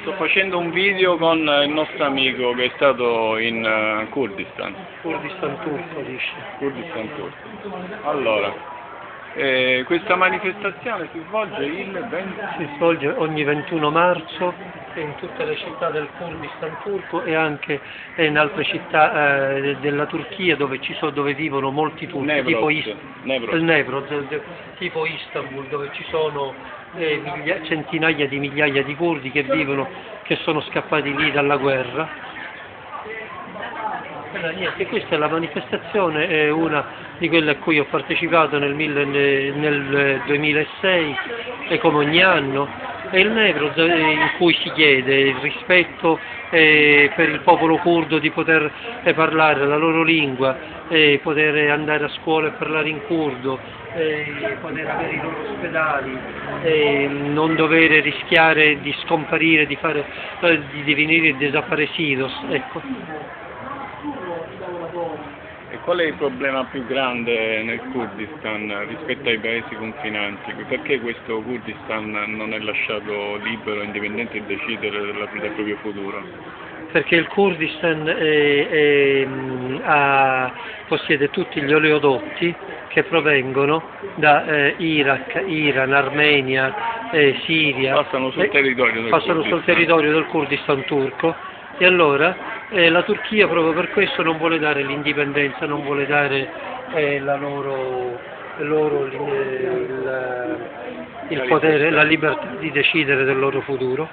Sto facendo un video con il nostro amico che è stato in Kurdistan. Kurdistan turco, dice. Kurdistan turco. Allora, questa manifestazione si svolge il 20... Si svolge ogni 21 marzo in tutte le città del Kurdistan turco e anche in altre città della Turchia dove vivono molti turchi, Nevroz. il Nevroz, tipo Istanbul, dove ci sono centinaia di migliaia di curdi che sono scappati lì dalla guerra. Niente, questa è la manifestazione, è una di quelle a cui ho partecipato nel 2006 e come ogni anno, è il Nevroz in cui si chiede il rispetto per il popolo curdo di poter parlare la loro lingua, poter andare a scuola e parlare in curdo, poter avere i loro ospedali, non dover rischiare di scomparire, di divenire desaparecidos, ecco. E qual è il problema più grande nel Kurdistan rispetto ai paesi confinanti? Perché questo Kurdistan non è lasciato libero, indipendente e decidere del proprio futuro? Perché il Kurdistan possiede tutti gli oleodotti che provengono da Iraq, Iran, Armenia, Siria. Passano sul territorio del Kurdistan turco. E allora la Turchia proprio per questo non vuole dare l'indipendenza, non vuole dare il potere, la libertà di decidere del loro futuro.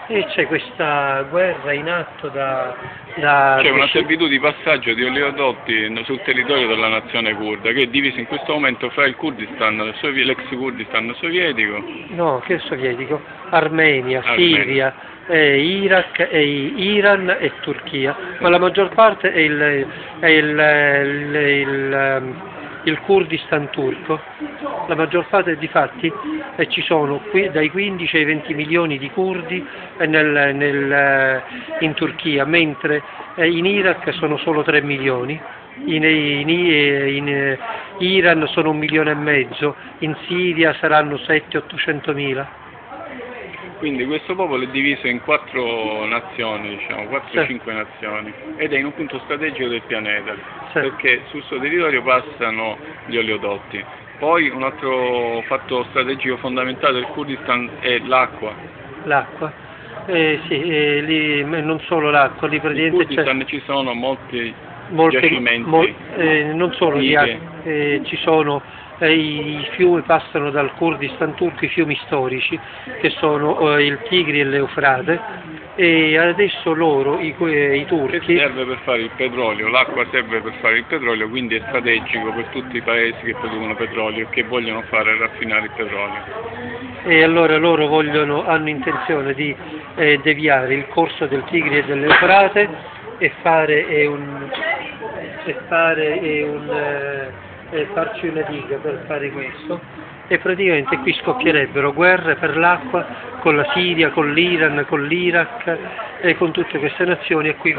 E c'è questa guerra in atto C'è una servitù di passaggio di oleodotti sul territorio della nazione curda, che è divisa in questo momento fra il Kurdistan, l'ex Kurdistan sovietico. No, che sovietico? Armenia. Siria, Iraq, Iran e Turchia, ma la maggior parte è il Kurdistan turco. La maggior parte difatti ci sono dai 15 ai 20 milioni di curdi in Turchia, mentre in Iraq sono solo 3 milioni, in Iran sono 1,5 milioni, in Siria saranno 700-800 mila. Quindi questo popolo è diviso in 4 nazioni, diciamo, 4-5 nazioni, ed è in un punto strategico del pianeta, perché sul suo territorio passano gli oleodotti. Poi un altro fatto strategico fondamentale del Kurdistan è l'acqua. L'acqua? Lì, non solo l'acqua, lì praticamente in Kurdistan ci sono molti giacimenti. Non solo di acqua, ci sono i fiumi, passano dal Kurdistan turco i fiumi storici che sono il Tigri e l'Eufrate, e adesso loro, i turchi... Che serve per fare il petrolio, l'acqua serve per fare il petrolio, quindi è strategico per tutti i paesi che producono petrolio e che vogliono fare raffinare il petrolio. E allora loro hanno intenzione di deviare il corso del Tigri e dell'Eufrate e farci una diga per fare questo, e praticamente qui scoppierebbero guerre per l'acqua con la Siria, con l'Iran, con l'Iraq e con tutte queste nazioni che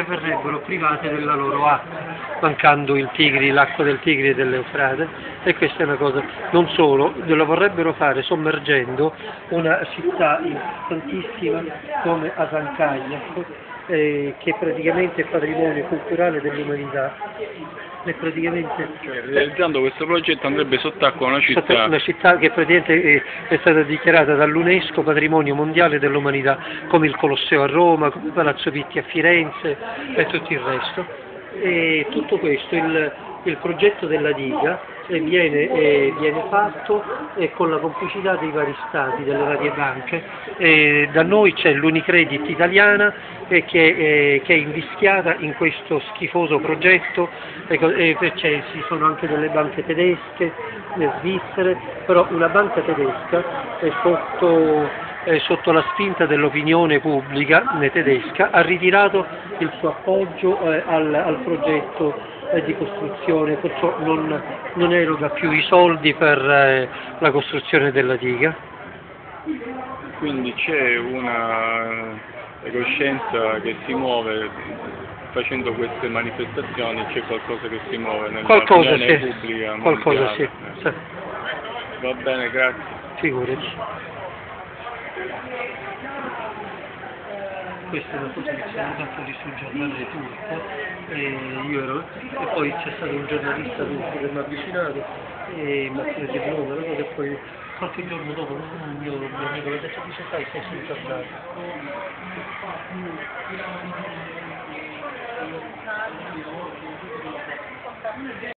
verrebbero private della loro acqua, mancando l'acqua del Tigri e dell'Eufrate. E questa è una cosa, non solo, lo vorrebbero fare sommergendo una città importantissima come Asankaya, che praticamente è patrimonio culturale dell'umanità. Realizzando questo progetto andrebbe sott'acqua una città che praticamente è stata dichiarata dall'UNESCO patrimonio mondiale dell'umanità, come il Colosseo a Roma, come Palazzo Pitti a Firenze e tutto il resto. E tutto questo, il progetto della diga viene fatto con la complicità dei vari stati, delle varie banche. Da noi c'è l'Unicredit italiana che è invischiata in questo schifoso progetto, ci sono anche delle banche tedesche, svizzere, però una banca tedesca è sotto la spinta dell'opinione pubblica tedesca ha ritirato il suo appoggio al progetto di costruzione, perciò non eroga più i soldi per la costruzione della diga. Quindi c'è una coscienza che si muove facendo queste manifestazioni, c'è qualcosa che si muove nell'opinione pubblica mondiale. Qualcosa sì. Va bene, grazie. Figurati. Questa è una foto che siamo andati sul giornale turco e poi c'è stato un giornalista turco che mi ha avvicinato e mi ha chiesto il nome, e poi qualche giorno dopo un mio amico mi ha detto dice sai sei sul giornale.